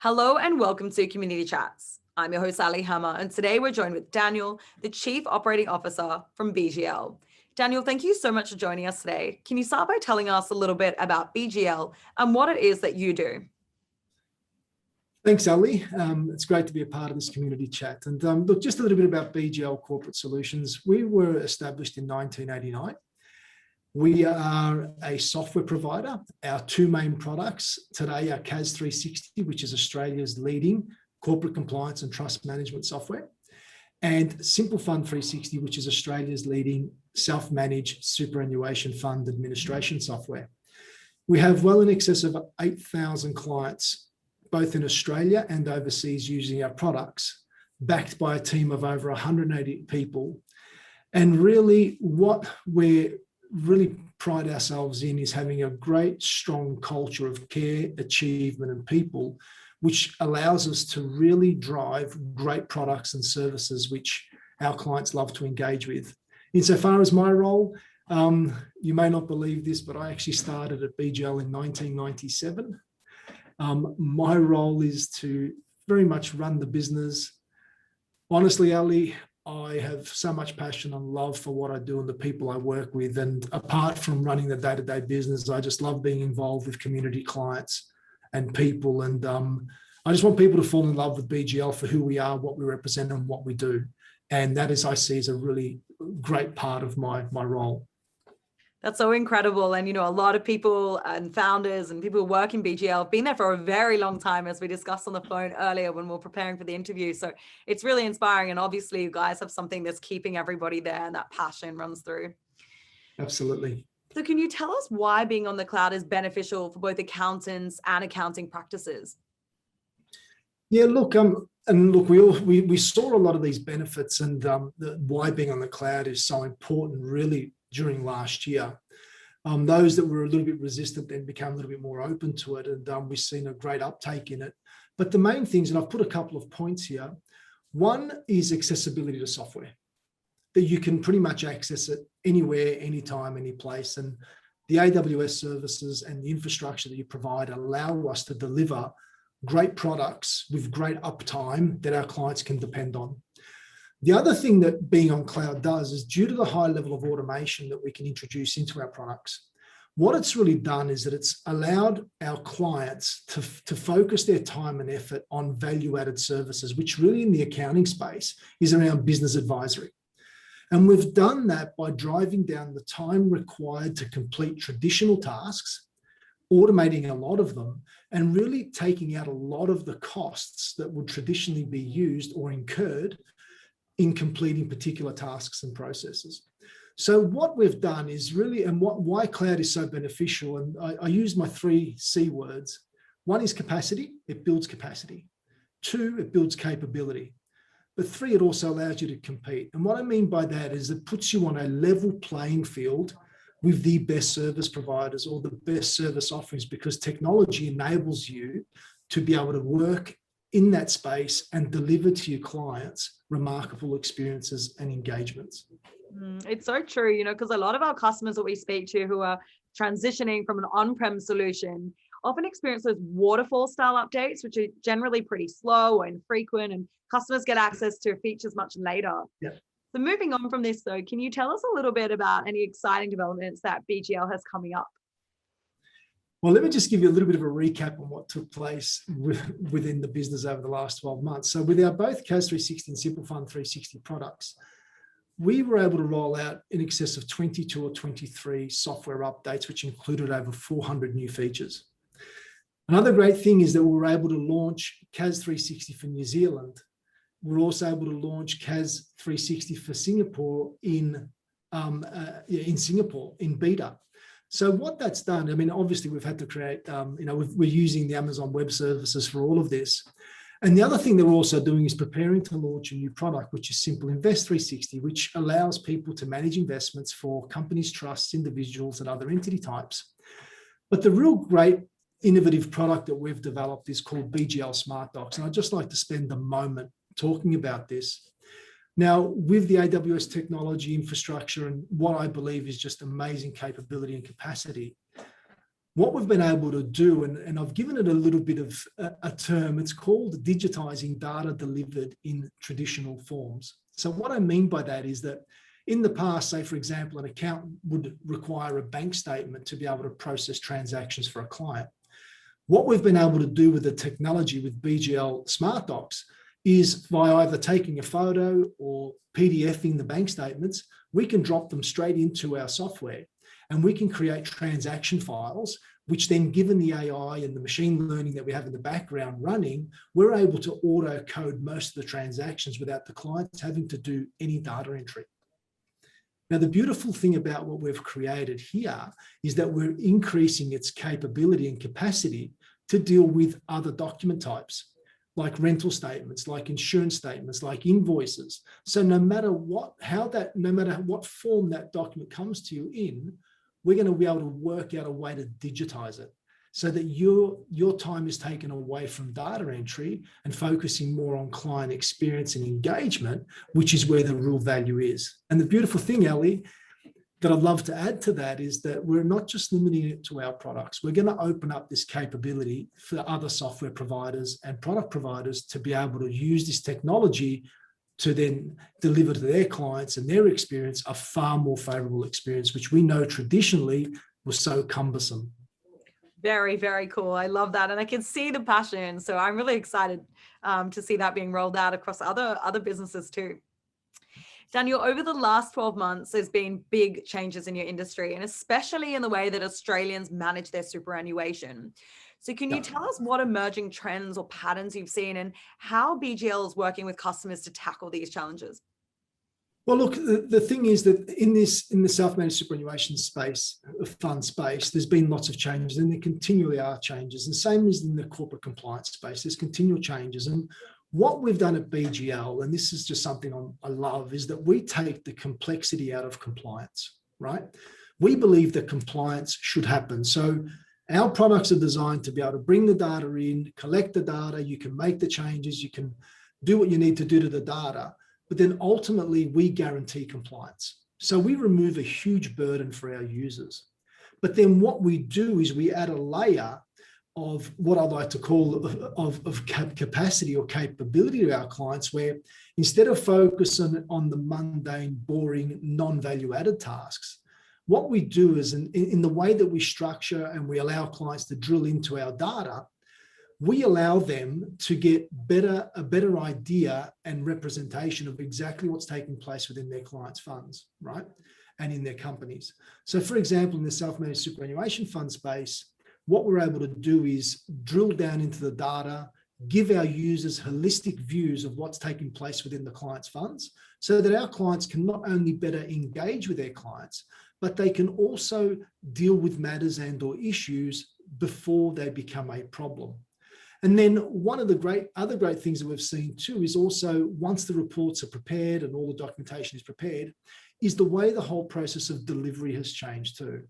Hello and welcome to Community Chats. I'm your host, Aley Hammer, and today we're joined with Daniel, the Chief Operating Officer from Bgl. Daniel, thank you so much for joining us today. Can you start by telling us a little bit about Bgl and what it is that you do? Thanks, Aley. It's great to be a part of this community chat. And look, just a little bit about Bgl Corporate Solutions. We were established in 1989. We are a software provider. Our two main products today are CAS 360, which is Australia's leading corporate compliance and trust management software, and Simple Fund 360, which is Australia's leading self-managed superannuation fund administration software. We have well in excess of 8,000 clients, both in Australia and overseas, using our products, backed by a team of over 180 people. And really what we're really pride ourselves in is having a great, strong culture of care, achievement, and people, which allows us to really drive great products and services which our clients love to engage with. Insofar as my role, you may not believe this, but I actually started at Bgl in 1997. My role is to very much run the business. Honestly, Aley, I have so much passion and love for what I do and the people I work with. And apart from running the day-to-day business, I just love being involved with community clients and people. And I just want people to fall in love with Bgl for who we are, what we represent, and what we do. And that is, I see, as a really great part of my role. That's so incredible. And, a lot of people and founders and people who work in Bgl have been there for a very long time, as we discussed on the phone earlier when we were preparing for the interview. So it's really inspiring. And obviously you guys have something that's keeping everybody there and that passion runs through. Absolutely. So can you tell us why being on the cloud is beneficial for both accountants and accounting practices? Yeah, look, we saw a lot of these benefits, and why being on the cloud is so important really during last year. Those that were a little bit resistant then became a little bit more open to it, and we've seen a great uptake in it. But the main things, and I've put a couple of points here. One is accessibility to software, that you can pretty much access it anywhere, anytime, any place. And the AWS services and the infrastructure that you provide allow us to deliver great products with great uptime that our clients can depend on. The other thing that being on cloud does is, due to the high level of automation that we can introduce into our products, what it's really done is that it's allowed our clients to focus their time and effort on value-added services, which really in the accounting space is around business advisory. And we've done that by driving down the time required to complete traditional tasks, automating a lot of them, and really taking out a lot of the costs that would traditionally be used or incurred in completing particular tasks and processes. So what we've done is really, and why cloud is so beneficial, and I use my 3 C words. One is capacity, it builds capacity. 2, it builds capability. But 3, it also allows you to compete. And what I mean by that is it puts you on a level playing field with the best service providers or the best service offerings, because technology enables you to be able to work in that space and deliver to your clients remarkable experiences and engagements. It's so true, because a lot of our customers that we speak to who are transitioning from an on-prem solution often experience those waterfall style updates, which are generally pretty slow and infrequent, and customers get access to features much later. Yeah. So moving on from this though, can you tell us a little bit about any exciting developments that Bgl has coming up? Well, let me just give you a little bit of a recap on what took place within the business over the last 12 months. So with our both CAS 360 and Simple Fund 360 products, we were able to roll out in excess of 22 or 23 software updates, which included over 400 new features. Another great thing is that we were able to launch CAS 360 for New Zealand. We're also able to launch CAS 360 for Singapore in beta. So what that's done, I mean, obviously we've had to create, we're using the Amazon Web Services for all of this. And the other thing that we're also doing is preparing to launch a new product, which is Simple Invest 360, which allows people to manage investments for companies, trusts, individuals, and other entity types. But the real great innovative product that we've developed is called Bgl Smart Docs. And I'd just like to spend a moment talking about this. Now, with the AWS technology infrastructure and what I believe is just amazing capability and capacity, what we've been able to do, and I've given it a little bit of a term, it's called digitizing data delivered in traditional forms. So what I mean by that is that in the past, say, for example, an accountant would require a bank statement to be able to process transactions for a client. What we've been able to do with the technology with Bgl Smart Docs is by either taking a photo or PDFing the bank statements, we can drop them straight into our software and we can create transaction files, which then, given the AI and the machine learning that we have in the background running, we're able to auto code most of the transactions without the clients having to do any data entry. Now, the beautiful thing about what we've created here is that we're increasing its capability and capacity to deal with other document types, like rental statements, like insurance statements, like invoices. So no matter what form that document comes to you in, we're going to be able to work out a way to digitize it so that your time is taken away from data entry and focusing more on client experience and engagement, which is where the real value is. And the beautiful thing, Aley, that I'd love to add to that is that we're not just limiting it to our products. We're going to open up this capability for other software providers and product providers to be able to use this technology to then deliver to their clients and their experience a far more favorable experience, which we know traditionally was so cumbersome. Very, very cool. I love that. And I can see the passion. So I'm really excited to see that being rolled out across other businesses too. Daniel, over the last 12 months, there's been big changes in your industry, and especially in the way that Australians manage their superannuation. So can you tell us what emerging trends or patterns you've seen and how Bgl is working with customers to tackle these challenges? Well, look, the thing is that in the self-managed superannuation space, fund space, there's been lots of changes, and there continually are changes. And same as in the corporate compliance space, there's continual changes. And what we've done at Bgl, and this is just something I love, is that we take the complexity out of compliance, right? We believe that compliance should happen. So our products are designed to be able to bring the data in, collect the data, you can make the changes, you can do what you need to do to the data, but then ultimately we guarantee compliance. So we remove a huge burden for our users. But then what we do is we add a layer of what I like to call of capacity or capability to our clients, where instead of focusing on the mundane, boring, non-value added tasks, what we do is in the way that we structure and we allow clients to drill into our data, we allow them to get a better idea and representation of exactly what's taking place within their clients' funds, right? And in their companies. So for example, in the self-managed superannuation fund space, what we're able to do is drill down into the data, give our users holistic views of what's taking place within the client's funds, so that our clients can not only better engage with their clients, but they can also deal with matters and or issues before they become a problem. And then one of the other great things that we've seen too is also, once the reports are prepared and all the documentation is prepared, is the way the whole process of delivery has changed too.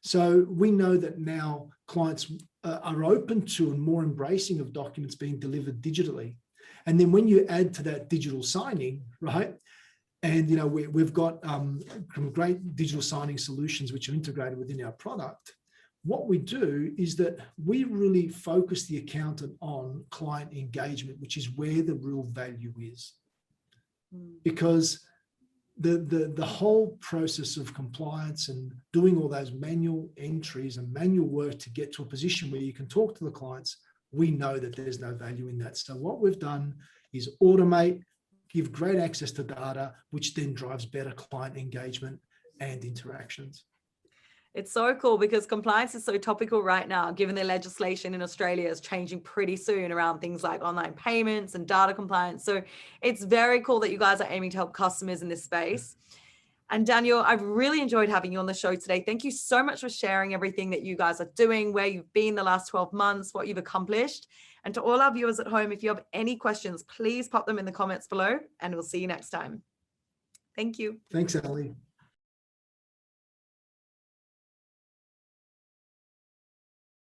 So we know that now clients are open to and more embracing of documents being delivered digitally. And then when you add to that digital signing, right? And we've got some great digital signing solutions which are integrated within our product. What we do is that we really focus the accountant on client engagement, which is where the real value is. Because the whole process of compliance and doing all those manual entries and manual work to get to a position where you can talk to the clients, we know that there's no value in that. So what we've done is automate, give great access to data, which then drives better client engagement and interactions. It's so cool because compliance is so topical right now, given the legislation in Australia is changing pretty soon around things like online payments and data compliance. So it's very cool that you guys are aiming to help customers in this space. And Daniel, I've really enjoyed having you on the show today. Thank you so much for sharing everything that you guys are doing, where you've been the last 12 months, what you've accomplished. And to all our viewers at home, if you have any questions, please pop them in the comments below and we'll see you next time. Thank you. Thanks, Aley.